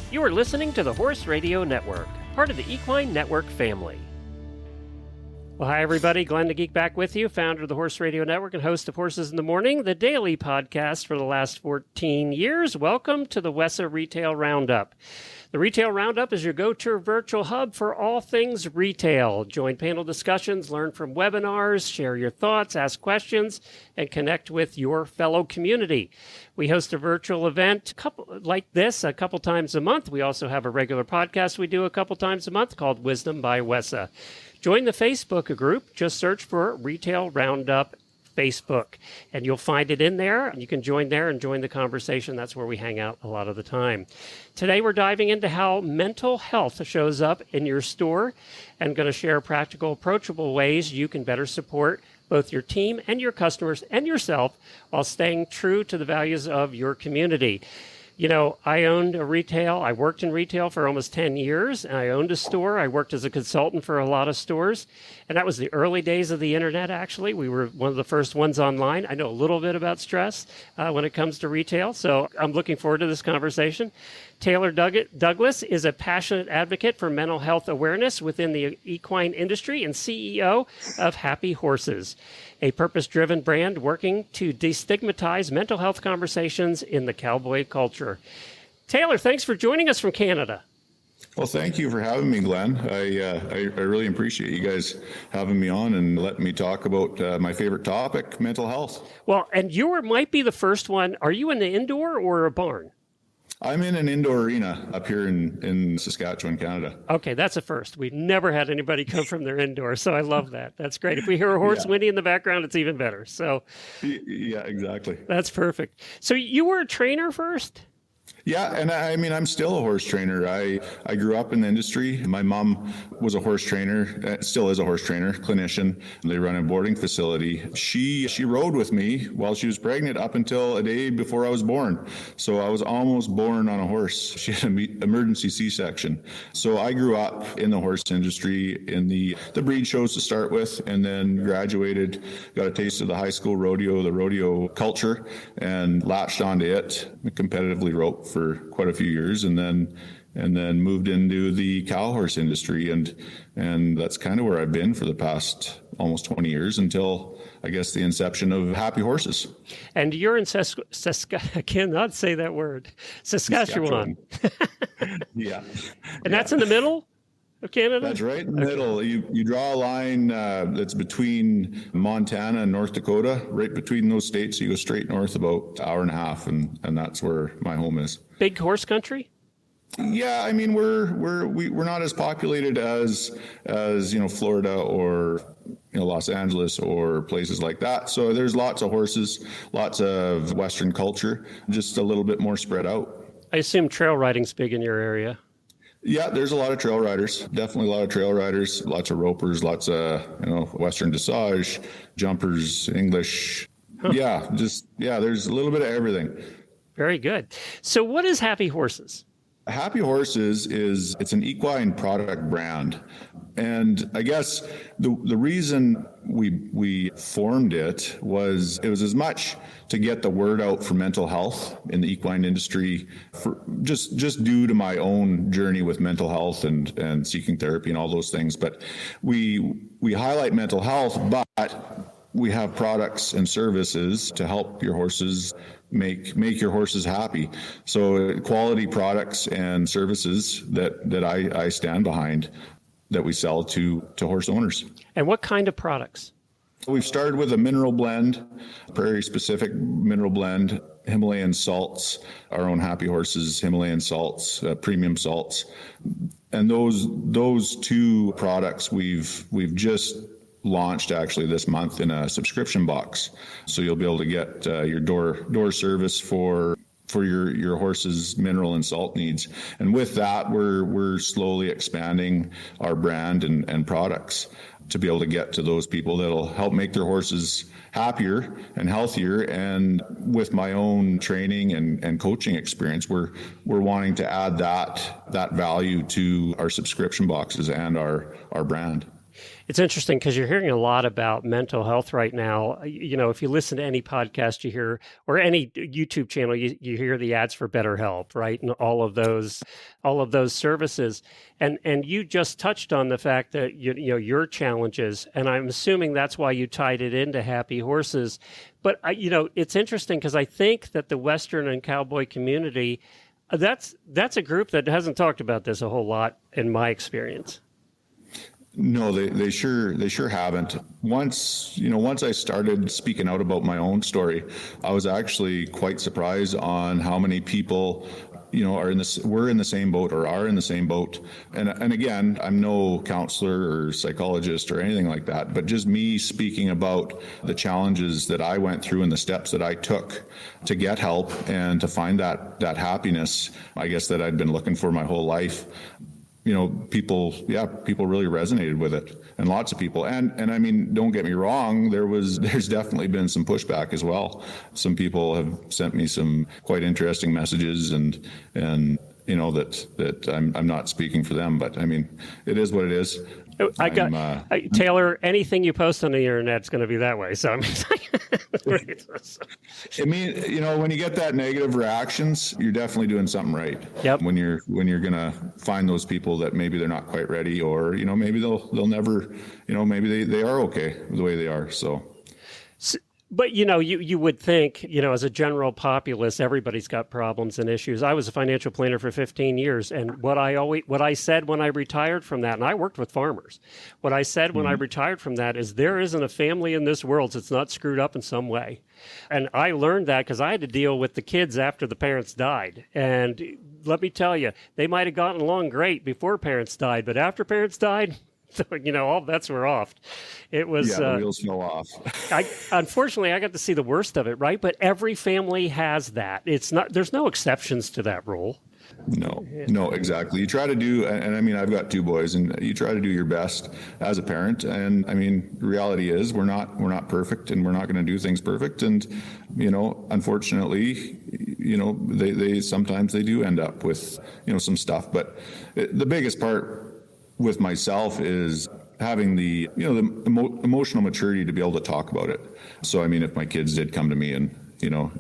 You are listening to the Horse Radio Network, part of the Equine Network family. Well, hi, everybody. Glenn the Geek back with you, founder of the Horse Radio Network and host of Horses in the Morning, the daily podcast for the last 14 years. Welcome to the WESA Retail Roundup. The Retail Roundup is your go-to virtual hub for all things retail. Join panel discussions, learn from webinars, share your thoughts, ask questions, and connect with your fellow community. We host a virtual event like this a couple times a month. We also have a regular podcast we do a couple times a month called Wisdom by WESA. Join the Facebook group. Just search for Retail Roundup Facebook, and you'll find it in there. You can join there and join the conversation. That's where we hang out a lot of the time. Today, we're diving into how mental health shows up in your store and going to share practical, approachable ways you can better support both your team and your customers and yourself while staying true to the values of your community. You know, I worked in retail for almost 10 years, and I owned a store. I worked as a consultant for a lot of stores, and that was the early days of the internet, actually. We were one of the first ones online. I know a little bit about stress when it comes to retail, so I'm looking forward to this conversation. Taylor Douglas is a passionate advocate for mental health awareness within the equine industry and CEO of Happy Horses, a purpose-driven brand working to destigmatize mental health conversations in the cowboy culture. Taylor, thanks for joining us from Canada. Well, thank you for having me, Glenn. I really appreciate you guys having me on and letting me talk about my favorite topic, mental health. Well, and you might be the first one. Are you in the indoor or a barn? I'm in an indoor arena up here in Saskatchewan, Canada. Okay, that's a first. We've never had anybody come from their indoor, so I love that. That's great. If we hear a horse whinny in the background, it's even better. So, yeah, exactly. That's perfect. So you were a trainer first? Yeah, and I mean, I'm still a horse trainer. I grew up in the industry. My mom was a horse trainer, still is a horse trainer, clinician. They run a boarding facility. She rode with me while she was pregnant up until a day before I was born. So I was almost born on a horse. She had an emergency C-section. So I grew up in the horse industry, in the breed shows to start with, and then graduated, got a taste of the high school rodeo, the rodeo culture, and latched onto it, competitively roped for quite a few years, and then moved into the cow horse industry, and that's kind of where I've been for the past almost 20 years until I guess the inception of Happy Horses. And you're in I cannot say that word, Saskatchewan. Yeah, and that's in the middle of Canada? That's right in the middle. You draw a line that's between Montana and North Dakota, right between those states. You go straight north about an hour and a half, and that's where my home is. Big horse country? Yeah, I mean we're not as populated as Florida or Los Angeles or places like that. So there's lots of horses, lots of Western culture, just a little bit more spread out. I assume trail riding's big in your area. Yeah, there's a lot of trail riders, definitely a lot of trail riders, lots of ropers, lots of, Western dressage, jumpers, English. Huh. There's a little bit of everything. Very good. So what is Happy Horses? Happy Horses it's an equine product brand. And I guess the reason we formed it was as much to get the word out for mental health in the equine industry, for just due to my own journey with mental health and seeking therapy and all those things. But we highlight mental health, but we have products and services to help your horses make your horses happy. So quality products and services that I stand behind that we sell to horse owners. And what kind of products? We've started with a mineral blend, prairie specific mineral blend, Himalayan salts, our own Happy Horses Himalayan salts, premium salts. And those two products we've just launched actually this month in a subscription box. So you'll be able to get your door service for your horse's mineral and salt needs. And with that, we're slowly expanding our brand and products to be able to get to those people that'll help make their horses happier and healthier. And with my own training and coaching experience, we're wanting to add that value to our subscription boxes and our brand. It's interesting because you're hearing a lot about mental health right now. If you listen to any podcast you hear or any YouTube channel, you hear the ads for BetterHelp, right? And all of those services. And you just touched on the fact that your challenges, and I'm assuming that's why you tied it into Happy Horses. But it's interesting because I think that the Western and cowboy community, that's a group that hasn't talked about this a whole lot in my experience. No, they sure haven't. Once I started speaking out about my own story, I was actually quite surprised on how many people, we're in the same boat or are in the same boat. And again, I'm no counselor or psychologist or anything like that, but just me speaking about the challenges that I went through and the steps that I took to get help and to find that happiness, I guess, that I'd been looking for my whole life. People really resonated with it, and lots of people. And I mean, don't get me wrong, there's definitely been some pushback as well. Some people have sent me some quite interesting messages and that I'm not speaking for them, but I mean, it is what it is. Taylor, anything you post on the internet is going to be that way. So I mean, when you get that negative reactions, you're definitely doing something right. Yep. When you're going to find those people that maybe they're not quite ready, or maybe they'll never, maybe they are okay the way they are. So but you would think, as a general populace, everybody's got problems and issues. I was a financial planner for 15 years, and what I said when I retired from that, and I worked with farmers, what I said when I retired from that is there isn't a family in this world that's not screwed up in some way. And I learned that because I had to deal with the kids after the parents died. And let me tell you, they might have gotten along great before parents died, but after parents died, so, all bets were off. It was the wheels fell off. Unfortunately, I got to see the worst of it, right? But every family has that. There's no exceptions to that rule. No, exactly. You try to do, and I mean, I've got two boys, and you try to do your best as a parent. And I mean, the reality is we're not perfect, and we're not going to do things perfect. And, unfortunately, they sometimes they do end up with, some stuff. But the biggest part with myself is having the emotional maturity to be able to talk about it. So, I mean, if my kids did come to me and,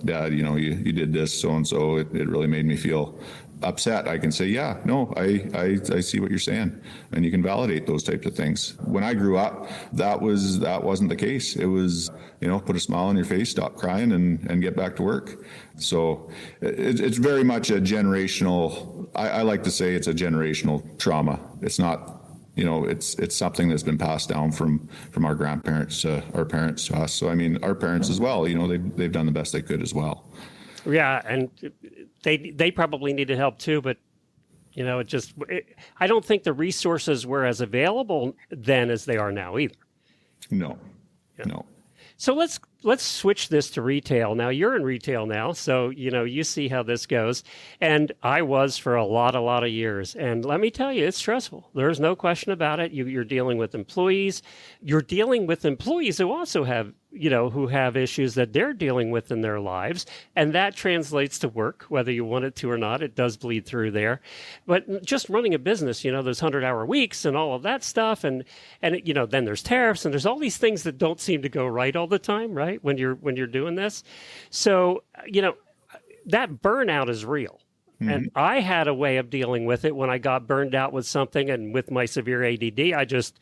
Dad, you did this, so-and-so, it really made me feel upset, I can say, yeah, no, I see what you're saying. And you can validate those types of things. When I grew up, that wasn't the case. It was, put a smile on your face, stop crying, and get back to work. So it's very much a generational, I like to say it's a generational trauma. It's not, it's something that's been passed down from our grandparents to our parents to us. So, I mean, our parents as well, they've done the best they could as well. Yeah, and they probably needed help too, but I don't think the resources were as available then as they are now either. No. So let's switch this to retail. Now you're in retail now, so you see how this goes. And I was for a lot of years. And let me tell you, it's stressful. There's no question about it. You're dealing with employees. You're dealing with employees who also have who have issues that they're dealing with in their lives. And that translates to work, whether you want it to or not. It does bleed through there. But just running a business, there's 100-hour weeks and all of that stuff. And then there's tariffs and there's all these things that don't seem to go right all the time, right? When you're doing this. So, that burnout is real. Mm-hmm. And I had a way of dealing with it when I got burned out with something, and with my severe ADD, I just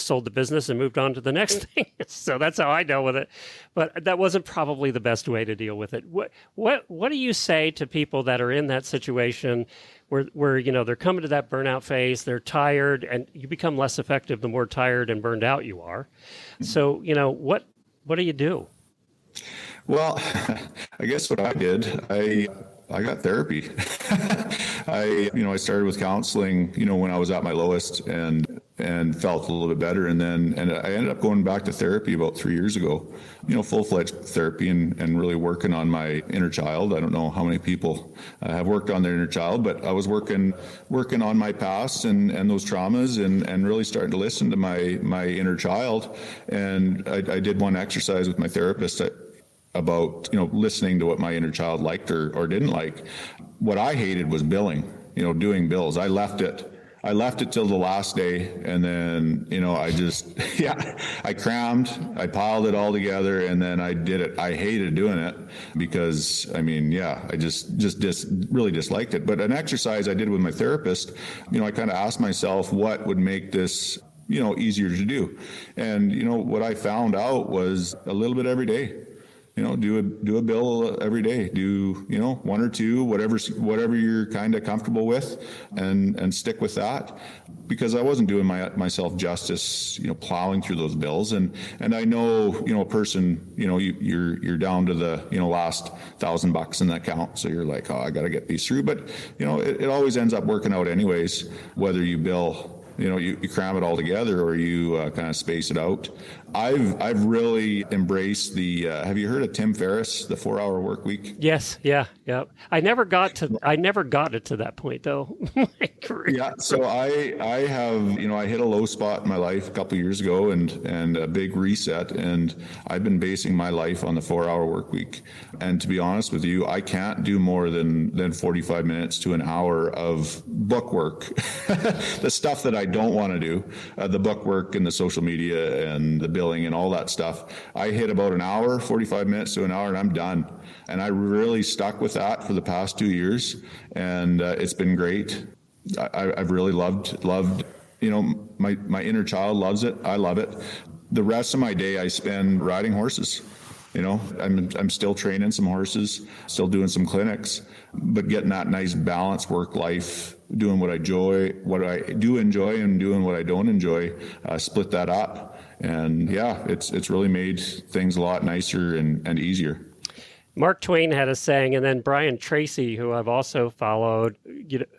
sold the business and moved on to the next thing. So that's how I dealt with it. But that wasn't probably the best way to deal with it. What do you say to people that are in that situation where they're coming to that burnout phase, they're tired, and you become less effective the more tired and burned out you are? So, what do you do? Well, I guess what I did, I got therapy. I started with counseling, when I was at my lowest and felt a little bit better. And I ended up going back to therapy about 3 years ago, full-fledged therapy and really working on my inner child. I don't know how many people have worked on their inner child, but I was working on my past and those traumas and really starting to listen to my inner child. And I did one exercise with my therapist about, listening to what my inner child liked or didn't like. What I hated was billing, doing bills. I left it I left it till the last day, and then, I just, I crammed, I piled it all together, and then I did it. I hated doing it because, I just really disliked it. But an exercise I did with my therapist, I kind of asked myself what would make this, easier to do. And, what I found out was a little bit every day. Do a bill every day. Do, one or two, whatever you're kind of comfortable with, and stick with that. Because I wasn't doing myself justice, plowing through those bills. And I know, a person, you're down to the, last $1,000 in that account. So you're like, oh, I got to get these through. But, it always ends up working out anyways, whether you bill, you cram it all together or you kind of space it out. I've really embraced the, have you heard of Tim Ferriss, the 4-hour work week? Yes. Yeah. I never got it to that point though. Yeah. So I have, I hit a low spot in my life a couple of years ago and a big reset. And I've been basing my life on the 4-hour work week. And to be honest with you, I can't do more than 45 minutes to an hour of book work. The stuff that I don't want to do, the book work and the social media and the billing and all that stuff. I hit about an hour, 45 minutes to an hour, and I'm done. And I really stuck with that for the past 2 years, and it's been great. I've really loved. My inner child loves it. I love it. The rest of my day I spend riding horses. I'm still training some horses, still doing some clinics, but getting that nice balance work life, doing what I enjoy, what I do enjoy, and doing what I don't enjoy. Split that up, and it's really made things a lot nicer and easier. Mark Twain had a saying, and then Brian Tracy, who I've also followed,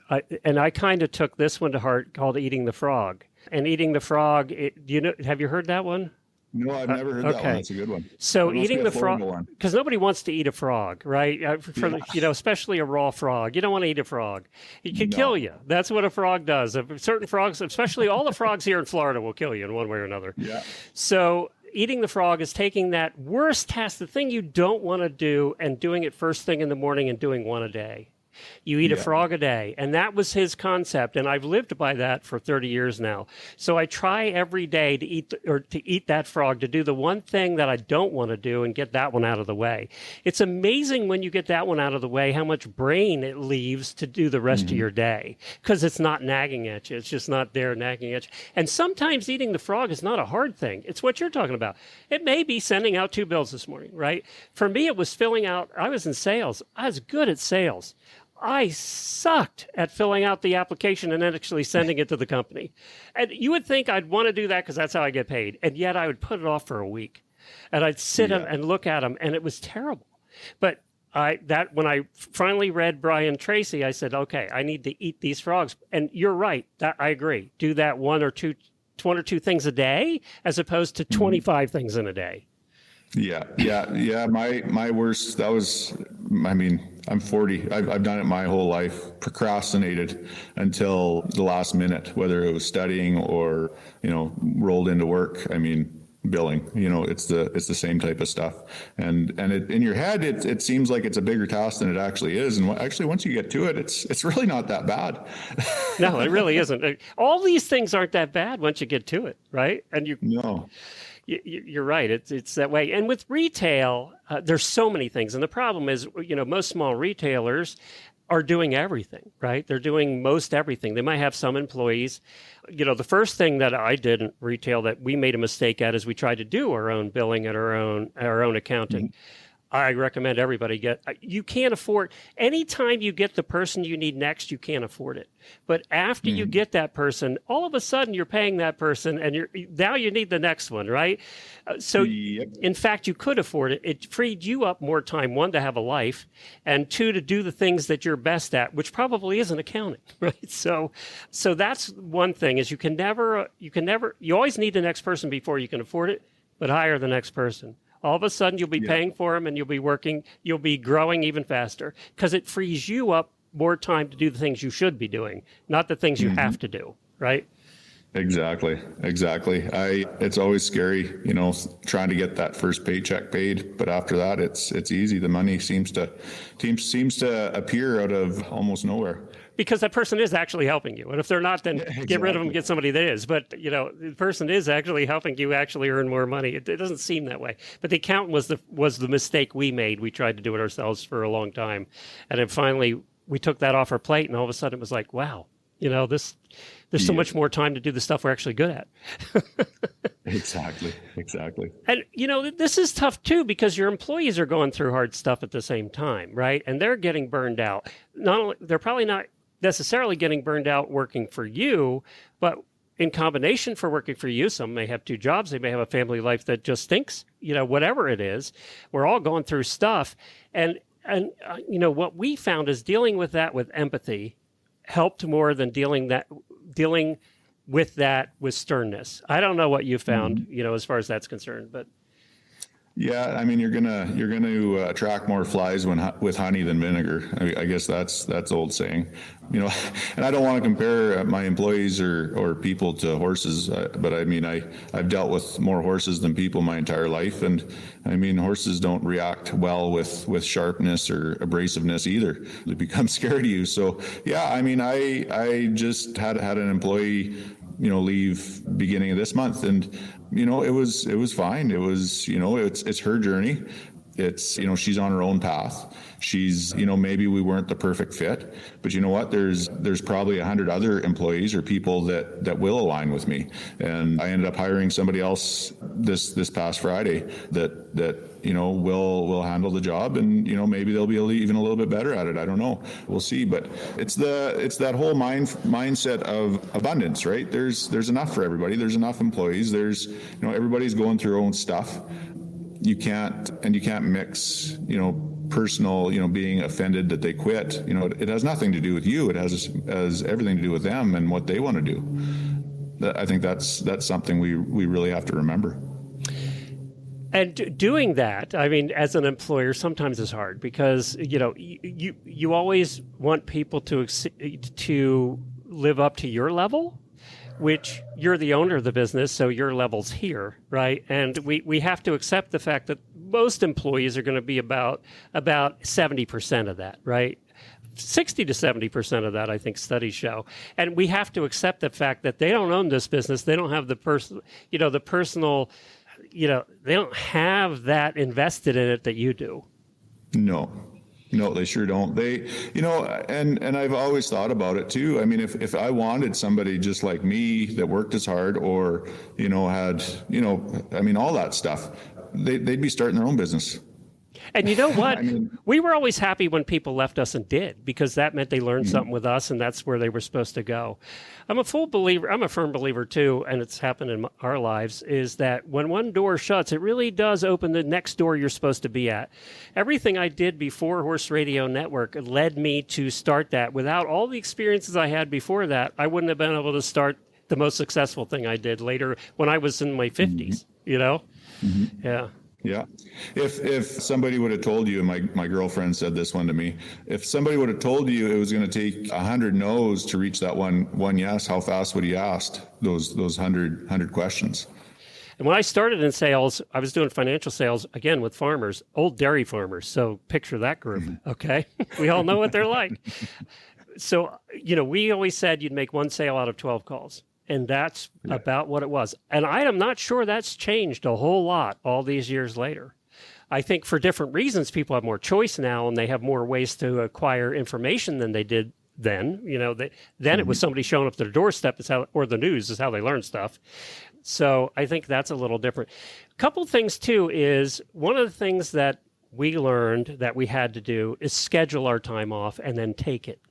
I kind of took this one to heart, called "Eating the Frog." And eating the frog, have you heard that one? No, I've never heard that one. That's a good one. So eating the frog, because nobody wants to eat a frog, right? Especially a raw frog. You don't want to eat a frog. It can kill you. That's what a frog does. Certain frogs, especially all the frogs here in Florida, will kill you in one way or another. Yeah. So eating the frog is taking that worst task, the thing you don't want to do, and doing it first thing in the morning and doing one a day. You eat a frog a day. And that was his concept. And I've lived by that for 30 years now. So I try every day to eat that frog, to do the one thing that I don't want to do and get that one out of the way. It's amazing when you get that one out of the way, how much brain it leaves to do the rest of your day, because it's not nagging at you. It's just not there nagging at you. And sometimes eating the frog is not a hard thing. It's what you're talking about. It may be sending out 2 bills this morning, right? For me, it was filling out. I was in sales. I was good at sales. I sucked at filling out the application and then actually sending it to the company. And you would think I'd want to do that because that's how I get paid. And yet I would put it off for a week. And I'd sit and look at them, and it was terrible. But when I finally read Brian Tracy, I said, okay, I need to eat these frogs. And you're right. I agree. Do that one or two things a day as opposed to 25 things in a day. Yeah. My worst, I'm 40. I've done it my whole life, procrastinated until the last minute, whether it was studying or, rolled into work. Billing, it's the same type of stuff. And in your head, it seems like it's a bigger task than it actually is. And actually, once you get to it, it's really not that bad. No, it really isn't. All these things aren't that bad once you get to it, right? And you're right. It's that way. And with retail, there's so many things. And the problem is, most small retailers are doing everything, right? They're doing most everything. They might have some employees. The first thing that I did in retail that we made a mistake at is we tried to do our own billing and our own accounting. Mm-hmm. I recommend everybody you can't afford, anytime you get the person you need next, you can't afford it. But after you get that person, all of a sudden you're paying that person and now you need the next one, right? In fact, you could afford it. It freed you up more time, 1, to have a life, and 2, to do the things that you're best at, which probably isn't accounting, right? So that's one thing is you always need the next person before you can afford it, but hire the next person. All of a sudden, you'll be paying for them and you'll be growing even faster because it frees you up more time to do the things you should be doing, not the things you have to do, right? Exactly. It's always scary, trying to get that first paycheck paid, but after that, it's easy. The money seems to appear out of almost nowhere. Because that person is actually helping you. And if they're not, then get rid of them, get somebody that is. But, the person is actually helping you actually earn more money. It doesn't seem that way. But the accountant was the mistake we made. We tried to do it ourselves for a long time. And then finally, we took that off our plate, and all of a sudden it was like, wow, there's so much more time to do the stuff we're actually good at. Exactly. And, this is tough, too, because your employees are going through hard stuff at the same time, right? And they're getting burned out. They're probably not necessarily getting burned out working for you, but in combination for working for you, some may have two jobs. They may have a family life that just stinks, whatever it is. We're all going through stuff. And what we found is dealing with that with empathy helped more than dealing with that with sternness. I don't know what you found, as far as that's concerned, but. Yeah, I mean, you're gonna attract more flies with honey than vinegar. I guess that's old saying, And I don't want to compare my employees or people to horses, but I mean, I've dealt with more horses than people my entire life, and I mean, horses don't react well with sharpness or abrasiveness either. They become scared of you. So yeah, I mean, I just had an employee leave beginning of this month, and it was fine. It was it's her journey. It's she's on her own path. She's maybe we weren't the perfect fit, but you know what, there's probably 100 other employees or people that will align with me, and I ended up hiring somebody else this past Friday that will handle the job, and maybe they'll be even a little bit better at it. I don't know, we'll see. But it's that whole mindset of abundance, right? There's enough for everybody. There's enough employees. There's everybody's going through their own stuff. You can't mix personal, being offended that they quit. It has nothing to do with you. It has everything to do with them and what they want to do. I think that's something we really have to remember. And doing that, I mean, as an employer, sometimes is hard because you always want people to live up to your level, which you're the owner of the business, so your level's here, right? And we have to accept the fact that most employees are going to be about 70% of that, right? 60 to 70% of that, I think studies show. And we have to accept the fact that they don't own this business. They don't have the personal, they don't have that invested in it that you do. No, they sure don't. They, and I've always thought about it too. I mean, if I wanted somebody just like me that worked as hard or, had, all that stuff, they'd be starting their own business. And you know what? We were always happy when people left us and did, because that meant they learned something with us, and that's where they were supposed to go. I'm a firm believer too, and it's happened in our lives, is that when one door shuts, it really does open the next door you're supposed to be at. Everything I did before Horse Radio Network led me to start that. Without all the experiences I had before that, I wouldn't have been able to start the most successful thing I did later when I was in my 50s, Yeah. Yeah. If somebody would have told you, and my girlfriend said this one to me, if somebody would have told you it was going to take 100 no's to reach that one yes, how fast would you ask those 100 questions? And when I started in sales, I was doing financial sales, again, with farmers, old dairy farmers. So picture that group, okay? We all know what they're like. So, we always said you'd make one sale out of 12 calls. And that's about what it was. And I am not sure that's changed a whole lot all these years later. I think for different reasons, people have more choice now, and they have more ways to acquire information than they did then. It was somebody showing up at their doorstep, or the news is how they learn stuff. So I think that's a little different. A couple things, too, is one of the things that we learned that we had to do is schedule our time off and then take it.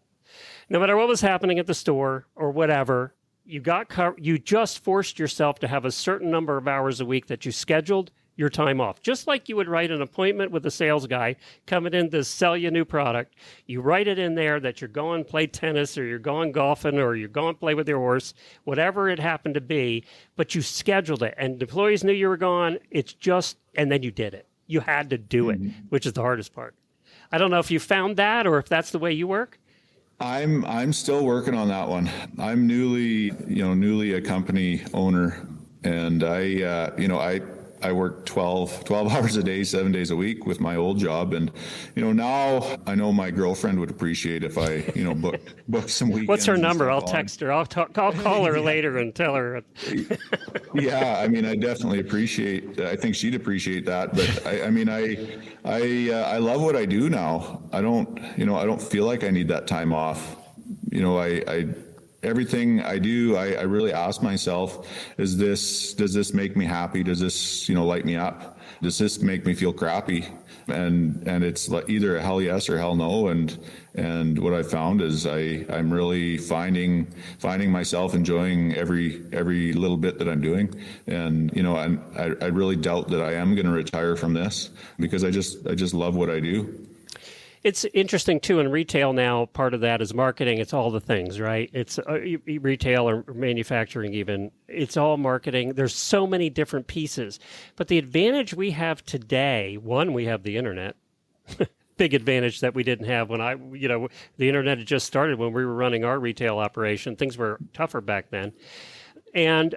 No matter what was happening at the store or whatever, you just forced yourself to have a certain number of hours a week that you scheduled your time off. Just like you would write an appointment with a sales guy coming in to sell you a new product. You write it in there that you're going to play tennis, or you're going golfing, or you're going to play with your horse, whatever it happened to be, but you scheduled it. And employees knew you were gone. And then you did it. You had to do it, which is the hardest part. I don't know if you found that or if that's the way you work. I'm still working on that one. I'm newly a company owner, and I work 12 hours a day, 7 days a week with my old job. And, now I know my girlfriend would appreciate if I, book some weekends. What's her number? I'll text her. I'll call her later and tell her. Yeah. I mean, I definitely I think she'd appreciate that. But I love what I do now. I don't feel like I need that time off. Everything I do, I really ask myself, does this make me happy? Does this, light me up? Does this make me feel crappy? And it's either a hell yes or hell no. And what I found is I'm really finding myself enjoying every little bit that I'm doing. And, I really doubt that I am going to retire from this because I just love what I do. It's interesting, too, in retail now, part of that is marketing. It's all the things, right? It's retail or manufacturing even. It's all marketing. There's so many different pieces. But the advantage we have today, one, we have the internet. Big advantage that we didn't have when the internet had just started when we were running our retail operation. Things were tougher back then. And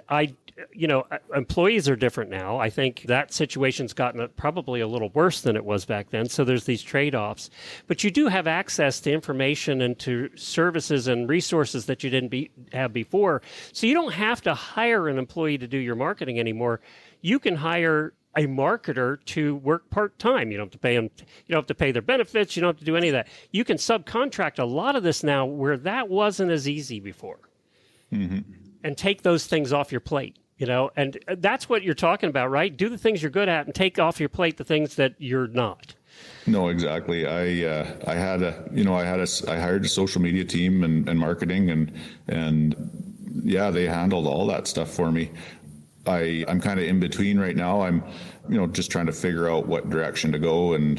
employees are different now. I think that situation's gotten probably a little worse than it was back then. So there's these trade-offs. But you do have access to information and to services and resources that you didn't have before. So you don't have to hire an employee to do your marketing anymore. You can hire a marketer to work part-time. You don't have to pay them. You don't have to pay their benefits. You don't have to do any of that. You can subcontract a lot of this now where that wasn't as easy before. Mm-hmm. And take those things off your plate, and that's what you're talking about, right? Do the things you're good at and take off your plate the things that you're not. No, exactly. I hired a social media team and marketing and yeah, they handled all that stuff for me. I'm kind of in between right now. I'm, just trying to figure out what direction to go and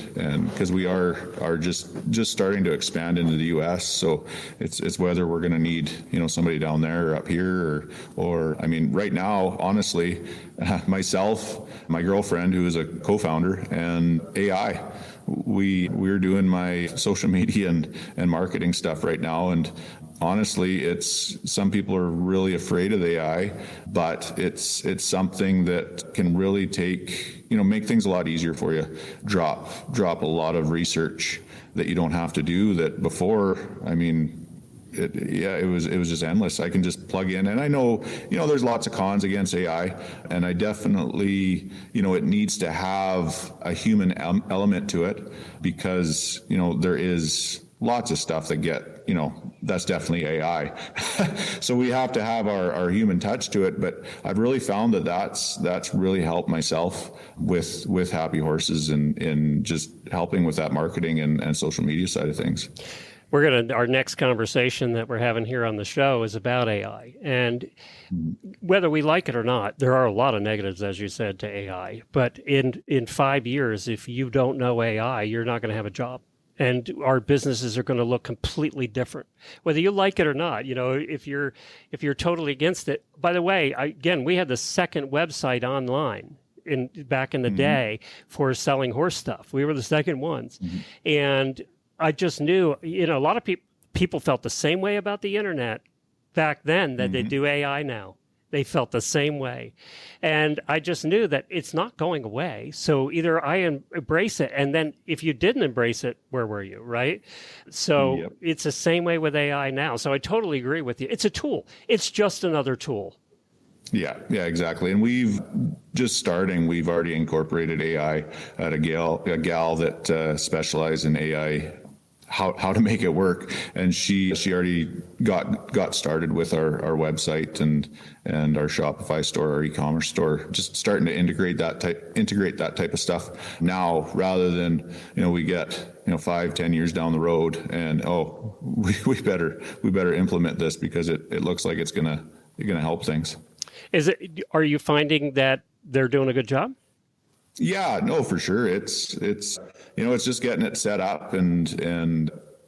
because we are just starting to expand into the U.S. So it's whether we're going to need, somebody down there or up here or I mean, right now, honestly, myself, my girlfriend, who is a co-founder, and AI, we're doing my social media and marketing stuff right now. And honestly, some people are really afraid of AI, but it's something that can really make things a lot easier for you. Drop a lot of research that you don't have to do that before. I mean, it was just endless. I can just plug in, and I know, there's lots of cons against AI, and I definitely, it needs to have a human element to it because, there is lots of stuff that that's definitely AI. So we have to have our human touch to it. But I've really found that's really helped myself with Happy Horses and just helping with that marketing and social media side of things. Our next conversation that we're having here on the show is about AI. And whether we like it or not, there are a lot of negatives, as you said, to AI. But in 5 years, if you don't know AI, you're not going to have a job. And our businesses are going to look completely different, whether you like it or not. If you're totally against it. By the way, we had the second website online back in the day for selling horse stuff. We were the second ones, and I just knew, a lot of people felt the same way about the internet back then that they do AI now. They felt the same way. And I just knew that it's not going away. So either I embrace it, and then if you didn't embrace it, where were you, right? So It's the same way with AI now. So I totally agree with you. It's a tool. It's just another tool. Yeah, exactly. And we've already incorporated AI at a gal that specializes in AI, how to make it work, and she already got started with our website and our Shopify store, our e-commerce store, just starting to integrate that type of stuff now, rather than we get 5-10 years down the road and we better implement this because it looks like it's gonna help things. Are you finding that they're doing a good job? Yeah, no, for sure. It's just getting it set up and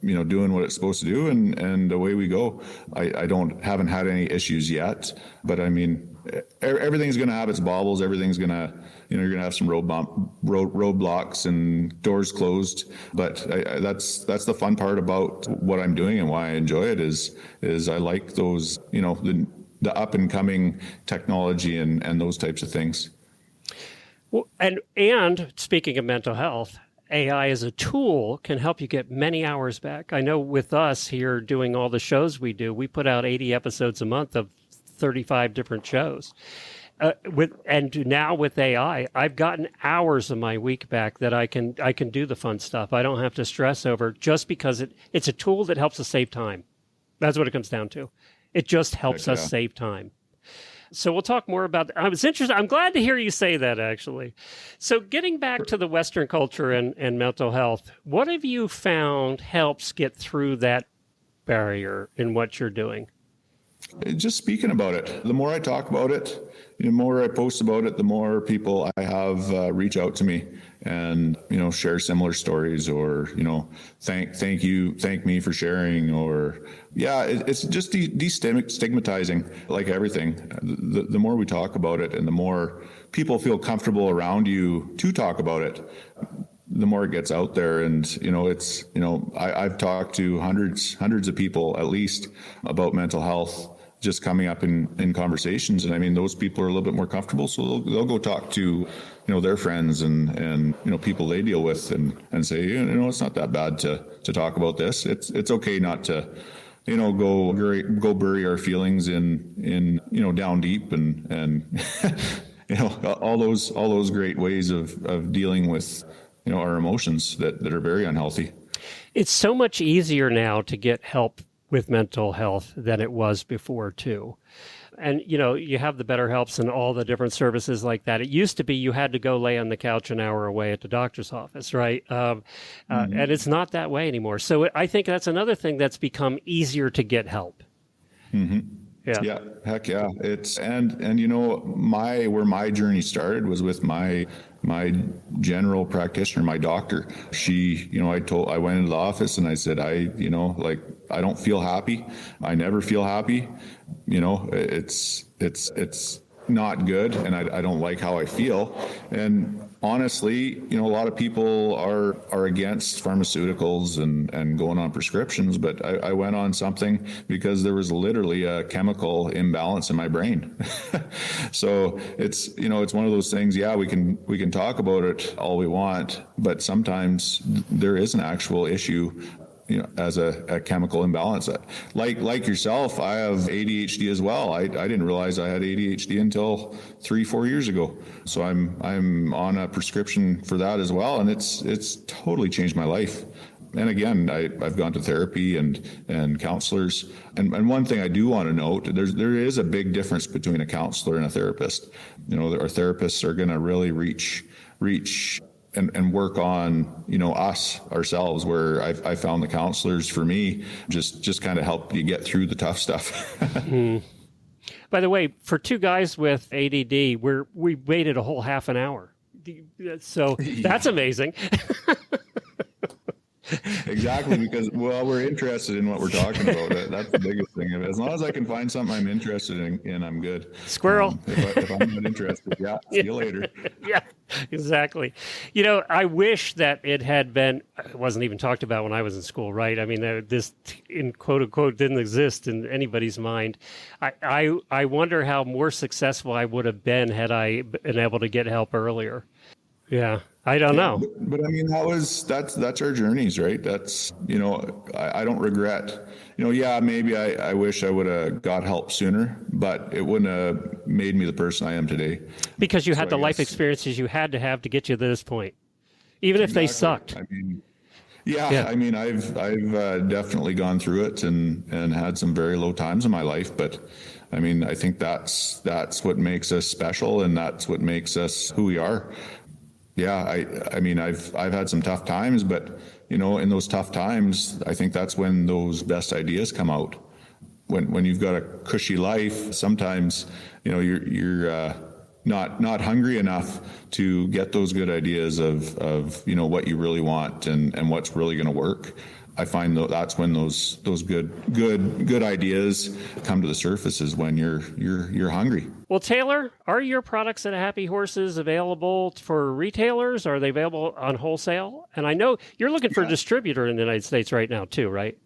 doing what it's supposed to do and away we go. I haven't had any issues yet, but I mean, everything's going to have its bobbles. Everything's going to, you're going to have some roadblocks and doors closed. But that's the fun part about what I'm doing and why I enjoy it is I like those, the up and coming technology and those types of things. Well, and speaking of mental health, AI as a tool can help you get many hours back. I know with us here doing all the shows we do, we put out 80 episodes a month of 35 different shows. Now with AI, I've gotten hours of my week back that I can do the fun stuff. I don't have to stress over just because it's a tool that helps us save time. That's what it comes down to. It just helps us save time. So we'll talk more about that. I was interested. I'm glad to hear you say that, actually. So getting back to the Western culture and mental health, what have you found helps get through that barrier in what you're doing? Just speaking about it. The more I talk about it, the more I post about it, the more people I have reach out to me and, share similar stories or, thank me for sharing or, it's just destigmatizing like everything. The more we talk about it and the more people feel comfortable around you to talk about it, the more it gets out there. And, I've talked to hundreds of people at least about mental health just coming up in conversations. And I mean, those people are a little bit more comfortable. So they'll go talk to, their friends and people they deal with and say, it's not that bad to talk about this. It's okay not to, go bury our feelings in down deep and all those great ways of dealing with, our emotions that are very unhealthy. It's so much easier now to get help with mental health than it was before, too. And, you have the BetterHelps and all the different services like that. It used to be you had to go lay on the couch an hour away at the doctor's office, right? And it's not that way anymore. So I think that's another thing that's become easier to get help. Mm-hmm. Yeah. Heck yeah. It's, and where my journey started was with my general practitioner, my doctor. She, I went into the office and I said, I don't feel happy. I never feel happy. It's not good. And I don't like how I feel. And honestly, a lot of people are against pharmauticals and going on prescriptions, but I went on something because there was literally a chemical imbalance in my brain. So it's one of those things. Yeah, we can talk about it all we want, but sometimes there is an actual issue as a chemical imbalance. Like yourself, I have ADHD as well. I didn't realize I had ADHD until 3-4 years ago. So I'm on a prescription for that as well, and it's totally changed my life. And again, I've gone to therapy and counselors. And one thing I do want to note, there is a big difference between a counselor and a therapist. Our therapists are going to really reach and work on, ourselves, where I found the counselors for me just kind of help you get through the tough stuff. By the way, for two guys with ADD, we waited a whole half an hour. So that's amazing. Exactly, because we're interested in what we're talking about. That's the biggest thing. As long as I can find something I'm interested in, I'm good. Squirrel. If I'm not interested, see you later. Yeah, exactly. I wish that it wasn't even talked about when I was in school, right? I mean, this in quote unquote didn't exist in anybody's mind. I wonder how more successful I would have been had I been able to get help earlier. Yeah, I don't know. But I mean, that's our journeys, right? That's, I don't regret, maybe I wish I would have got help sooner, but it wouldn't have made me the person I am today. Because you had the life experiences you had to have to get you to this point, even if they sucked. I mean, I mean, I've definitely gone through it and had some very low times in my life, but I mean, I think that's what makes us special, and that's what makes us who we are. Yeah, I mean, I've had some tough times, but in those tough times, I think that's when those best ideas come out. When you've got a cushy life, sometimes you're not hungry enough to get those good ideas of what you really want and what's really going to work. I find that's when those good ideas come to the surface, is when you're hungry. Well, Taylor, are your products at Happy Horses available for retailers? Are they available on wholesale? And I know you're looking for a distributor in the United States right now too, right?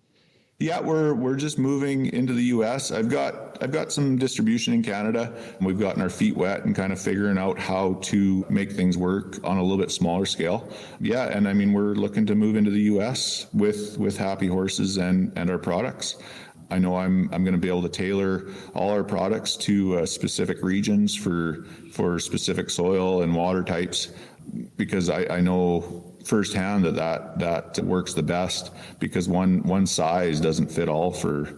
Yeah, we're just moving into the U.S. I've got some distribution in Canada. We've gotten our feet wet and kind of figuring out how to make things work on a little bit smaller scale. Yeah, and I mean, we're looking to move into the U.S. with Happy Horses and our products. I know I'm going to be able to tailor all our products to specific regions for specific soil and water types, because I know firsthand that works the best, because one size doesn't fit all for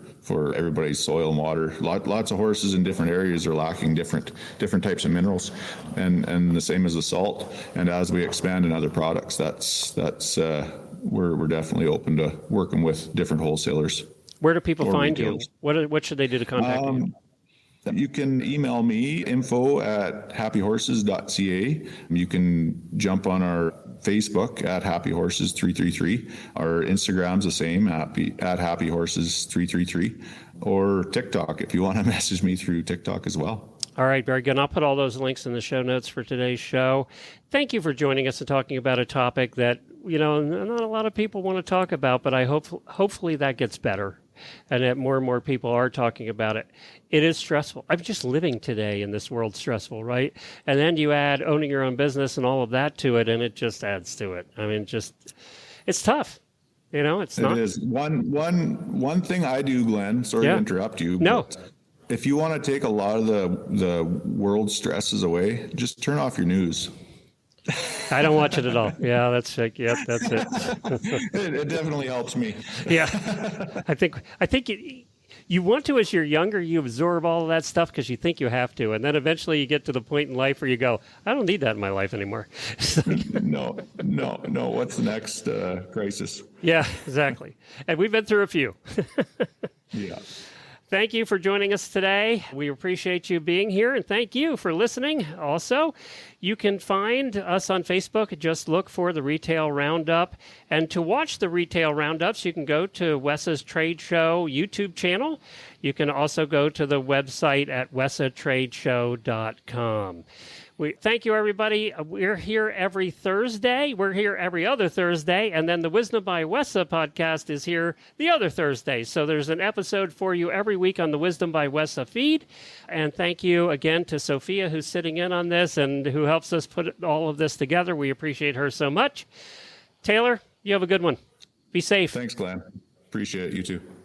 everybody's soil and water. Lots of horses in different areas are lacking different types of minerals, and the same as the salt. And as we expand in other products, that's we're definitely open to working with different wholesalers. Where do people find you? What should they do to contact you? You can email me, info@happyhorses.ca. You can jump on our Facebook at Happy Horses 333. Our Instagram's the same, at Happy Horses 333, or TikTok if you want to message me through TikTok as well. All right, very good. And I'll put all those links in the show notes for today's show. Thank you for joining us and talking about a topic that, not a lot of people want to talk about, but I hopefully that gets better, and that more and more people are talking about it. It is stressful. I'm just living today in this world stressful, right? And then you add owning your own business and all of that to it, and it just adds to it. I mean, it's tough. It's not. It is. One thing I do, Glenn, sorry to interrupt you. No. If you want to take a lot of the world stresses away, just turn off your news. I don't watch it at all. Yeah, that's it. It definitely helps me. Yeah, I think you want to, as you're younger, you absorb all of that stuff because you think you have to, and then eventually you get to the point in life where you go, I don't need that in my life anymore. No. What's the next crisis? Yeah, exactly. And we've been through a few. Yeah. Thank you for joining us today. We appreciate you being here, and thank you for listening. Also, you can find us on Facebook. Just look for the Retail Roundup. And to watch the Retail Roundups, you can go to WESA's Trade Show YouTube channel. You can also go to the website at wesatradeshow.com. We thank you, everybody. We're here every Thursday. We're here every other Thursday. And then the Wisdom by WESA podcast is here the other Thursday. So there's an episode for you every week on the Wisdom by WESA feed. And thank you again to Sophia, who's sitting in on this and who helps us put all of this together. We appreciate her so much. Taylor, you have a good one. Be safe. Thanks, Glenn. Appreciate it. You too.